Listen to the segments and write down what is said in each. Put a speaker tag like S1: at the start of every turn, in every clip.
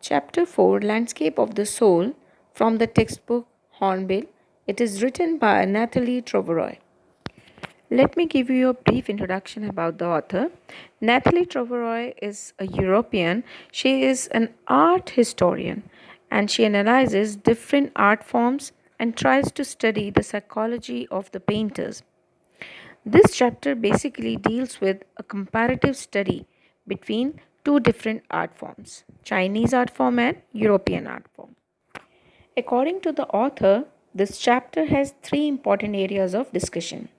S1: Chapter 4, Landscape of the Soul, from the textbook Hornbill. It is written by Natalie Troveroy. Let me give you a brief introduction about the author. Natalie Troveroy is a European. She is an art historian and she analyzes different art forms and tries to study the psychology of the painters. This chapter basically deals with a comparative study between two different art forms, Chinese art form and European art form. According to the author, this chapter has three important areas of discussion.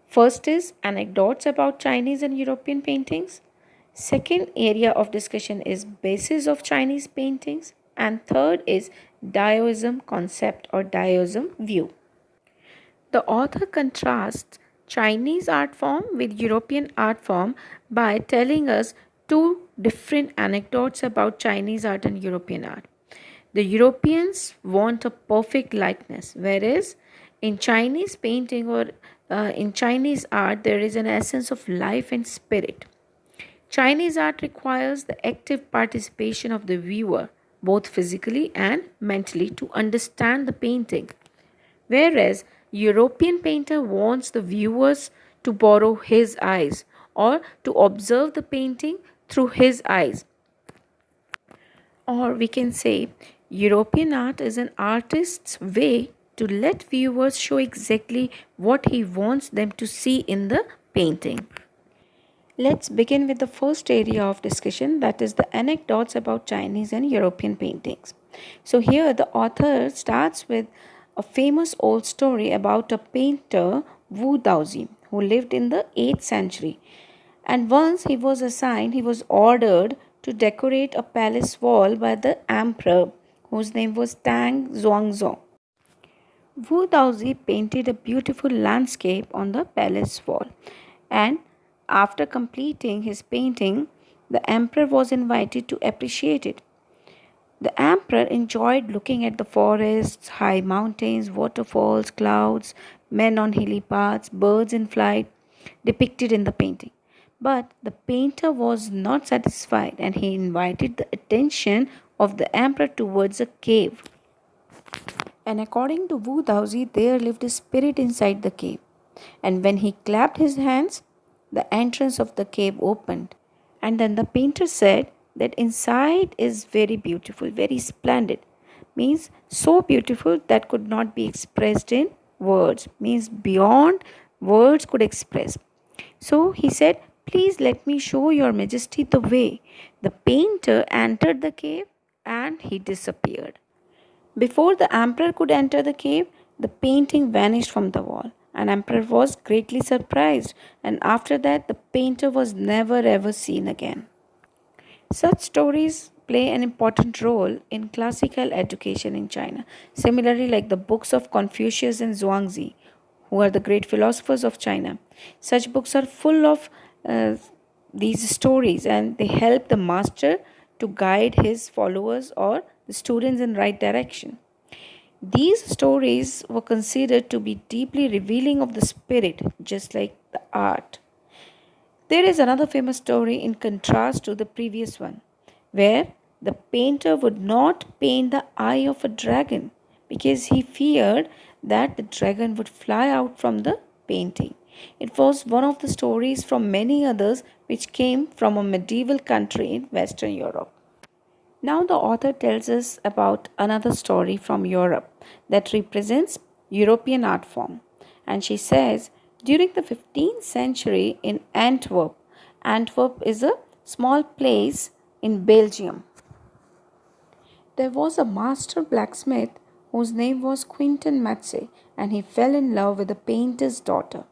S1: First is anecdotes about Chinese and European paintings. Second area of discussion is basis of Chinese paintings. And third is dioism concept or dioism view. The author contrasts Chinese art form with European art form by telling us two different anecdotes about Chinese art and European art. The Europeans want a perfect likeness, whereas in Chinese painting or in Chinese art, there is an essence of life and spirit. Chinese art requires the active participation of the viewer, both physically and mentally, to understand the painting. Whereas European painter wants the viewers to borrow his eyes or to observe the painting through his eyes. Or we can say European art is an artist's way to let viewers show exactly what he wants them to see in the painting. Let's begin with the first area of discussion, that is the anecdotes about Chinese and European paintings. So here the author starts with a famous old story about a painter Wu Daozi who lived in the 8th century. And once he was ordered to decorate a palace wall by the emperor whose name was Tang Xuanzong. Wu Daozi painted a beautiful landscape on the palace wall, and after completing his painting, the emperor was invited to appreciate it. The emperor enjoyed looking at the forests, high mountains, waterfalls, clouds, men on hilly paths, birds in flight depicted in the painting. But the painter was not satisfied and he invited the attention of the emperor towards a cave. And according to Wu Daozi, there lived a spirit inside the cave. And when he clapped his hands, the entrance of the cave opened. And then the painter said that inside is very beautiful, very splendid. Means so beautiful that could not be expressed in words. Means beyond words could express. So he said, "Please let me show your majesty the way." The painter entered the cave and he disappeared. Before the emperor could enter the cave, the painting vanished from the wall. And emperor was greatly surprised, and after that the painter was never ever seen again. Such stories play an important role in classical education in China. Similarly, like the books of Confucius and Zhuangzi, who are the great philosophers of China. Such books are full of these stories and they help the master to guide his followers or the students in right direction. These stories were considered to be deeply revealing of the spirit, just like the art. There is another famous story in contrast to the previous one, where the painter would not paint the eye of a dragon because he feared that the dragon would fly out from the painting. It was one of the stories from many others which came from a medieval country in Western Europe. Now, the author tells us about another story from Europe that represents European art form. And she says, during the 15th century in Antwerp, Antwerp is a small place in Belgium. There was a master blacksmith whose name was Quentin Matze, and he fell in love with a painter's daughter.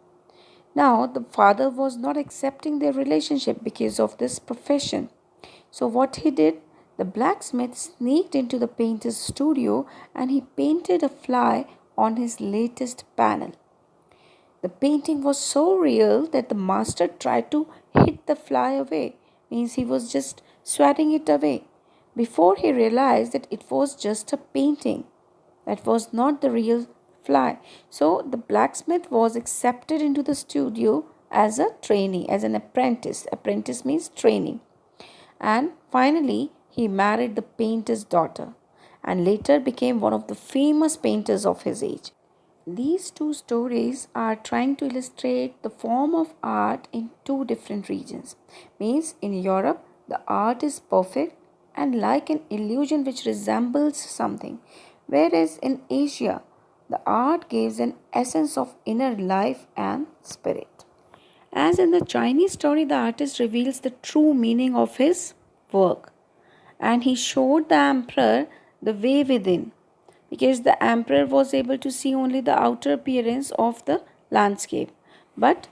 S1: Now, the father was not accepting their relationship because of this profession. So, what he did, the blacksmith sneaked into the painter's studio and he painted a fly on his latest panel. The painting was so real that the master tried to hit the fly away, means he was just swatting it away, before he realized that it was just a painting. That was not the real fly. So the blacksmith was accepted into the studio as a trainee, as an apprentice. Apprentice means training. And finally, he married the painter's daughter and later became one of the famous painters of his age. These two stories are trying to illustrate the form of art in two different regions. Means in Europe, the art is perfect and like an illusion which resembles something, whereas in Asia, the art gives an essence of inner life and spirit. As in the Chinese story, the artist reveals the true meaning of his work and he showed the emperor the way within because the emperor was able to see only the outer appearance of the landscape. But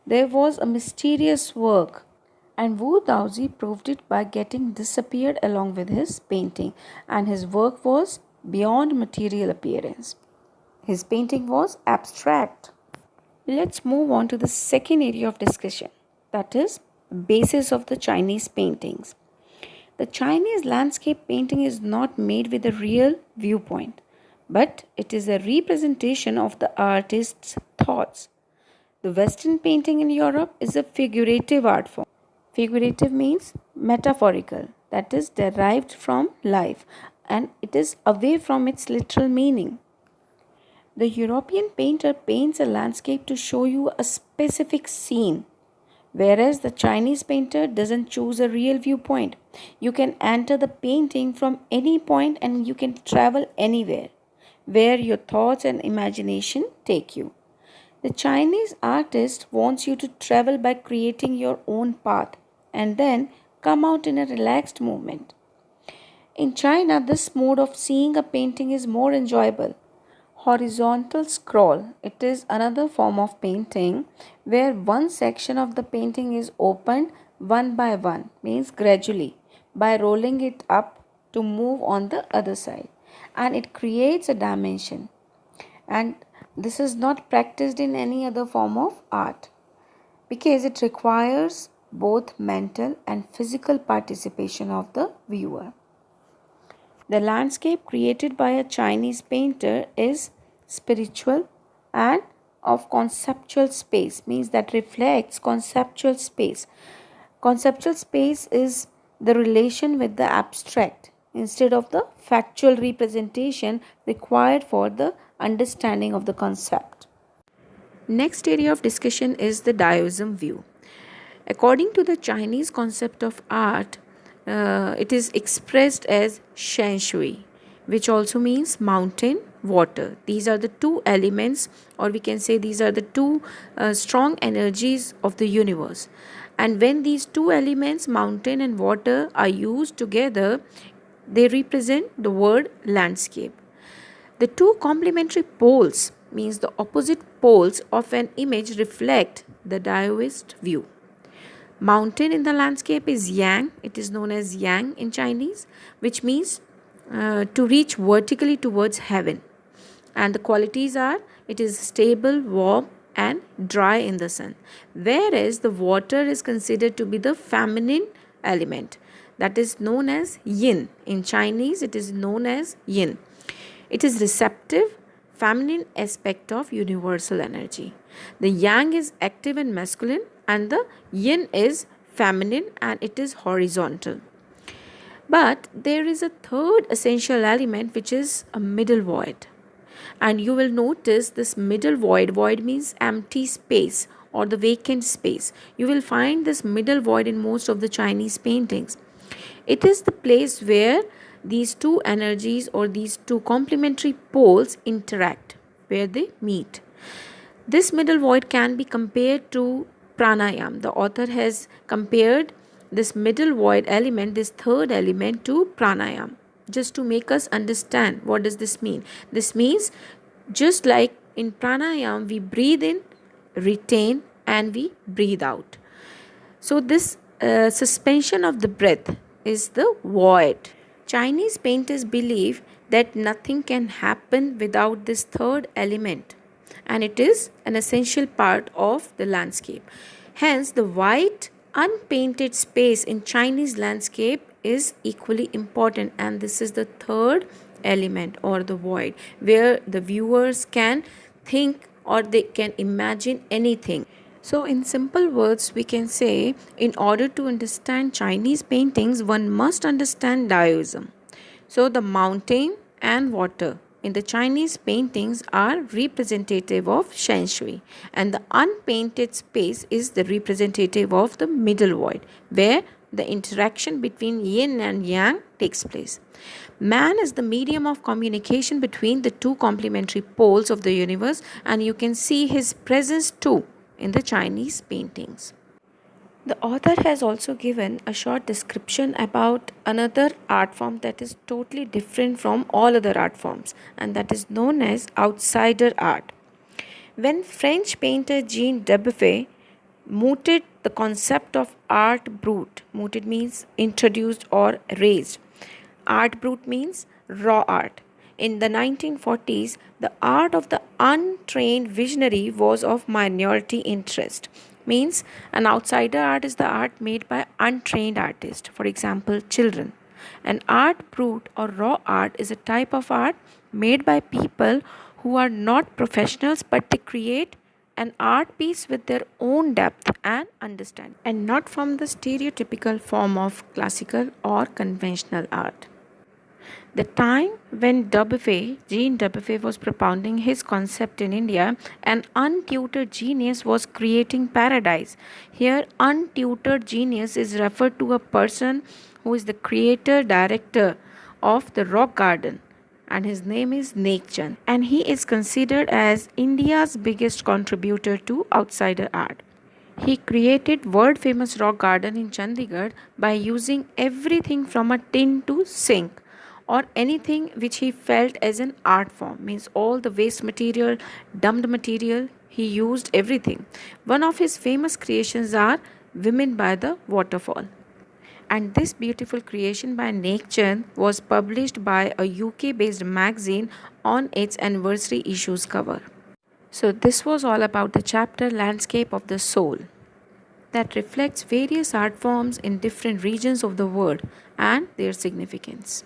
S1: there was a mysterious work, and Wu Daozi proved it by getting disappeared along with his painting, and his work was beyond material appearance. His painting was abstract. Let's move on to the second area of discussion, that is, basis of the Chinese paintings. The Chinese landscape painting is not made with a real viewpoint, but it is a representation of the artist's thoughts. The Western painting in Europe is a figurative art form. Figurative means metaphorical, that is derived from life, and it is away from its literal meaning. The European painter paints a landscape to show you a specific scene, whereas the Chinese painter doesn't choose a real viewpoint. You can enter the painting from any point and you can travel anywhere where your thoughts and imagination take you. The Chinese artist wants you to travel by creating your own path and then come out in a relaxed movement. In China, this mode of seeing a painting is more enjoyable. Horizontal scroll. It is another form of painting where one section of the painting is opened one by one, means gradually, by rolling it up to move on the other side. And it creates a dimension. And this is not practiced in any other form of art because it requires both mental and physical participation of the viewer. The landscape created by a Chinese painter is spiritual and of conceptual space, means that reflects conceptual space. Conceptual space is the relation with the abstract instead of the factual representation required for the understanding of the concept. Next area of discussion is the dioism view. According to the Chinese concept of art, it is expressed as shen shui, which also means mountain, water. These are the two elements, or we can say these are the two strong energies of the universe. And when these two elements, mountain and water, are used together, they represent the word landscape. The two complementary poles, means the opposite poles of an image, reflect the Daoist view. Mountain in the landscape is yang. It is known as yang in Chinese, which means to reach vertically towards heaven. And the qualities are it is stable, warm, and dry in the sun. Whereas the water is considered to be the feminine element, that is known as yin. In Chinese, it is known as yin. It is receptive, feminine aspect of universal energy. The yang is active and masculine, and the yin is feminine and it is horizontal. But there is a third essential element, which is a middle void. And you will notice this middle void, void means empty space or the vacant space. You will find this middle void in most of the Chinese paintings. It is the place where these two energies or these two complementary poles interact, where they meet. This middle void can be compared to pranayam. The author has compared this middle void element, this third element, to pranayam, just to make us understand what does this mean. This means just like in pranayam we breathe in, retain, and we breathe out. So this suspension of the breath is the void. Chinese painters believe that nothing can happen without this third element, and it is an essential part of the landscape. Hence, the white unpainted space in Chinese landscape is equally important, and this is the third element or the void where the viewers can think or they can imagine anything. So, in simple words, we can say in order to understand Chinese paintings, one must understand dioism. So, the mountain and water in the Chinese paintings are representative of Shen Shui, and the unpainted space is the representative of the middle void, where the interaction between yin and yang takes place. Man is the medium of communication between the two complementary poles of the universe, and you can see his presence too in the Chinese paintings. The author has also given a short description about another art form that is totally different from all other art forms, and that is known as outsider art. When French painter Jean Dubuffet mooted the concept of art brut, mooted means introduced or raised. Art brut means raw art. In the 1940s, the art of the untrained visionary was of minority interest. Means an outsider art is the art made by untrained artists, for example, children. An art brut or raw art is a type of art made by people who are not professionals but they create an art piece with their own depth and understanding and not from the stereotypical form of classical or conventional art. The time when Jean Dubuffet was propounding his concept in India, an untutored genius was creating paradise. Here, untutored genius is referred to a person who is the creator director of the rock garden, and his name is Nek Chand, and he is considered as India's biggest contributor to outsider art. He created world famous rock garden in Chandigarh by using everything from a tin to sink or anything which he felt as an art form, means all the waste material, dumped material, he used everything. One of his famous creations are Women by the Waterfall. And this beautiful creation by Nek Chand was published by a UK based magazine on its anniversary issue's cover. So, this was all about the chapter Landscape of the Soul that reflects various art forms in different regions of the world and their significance.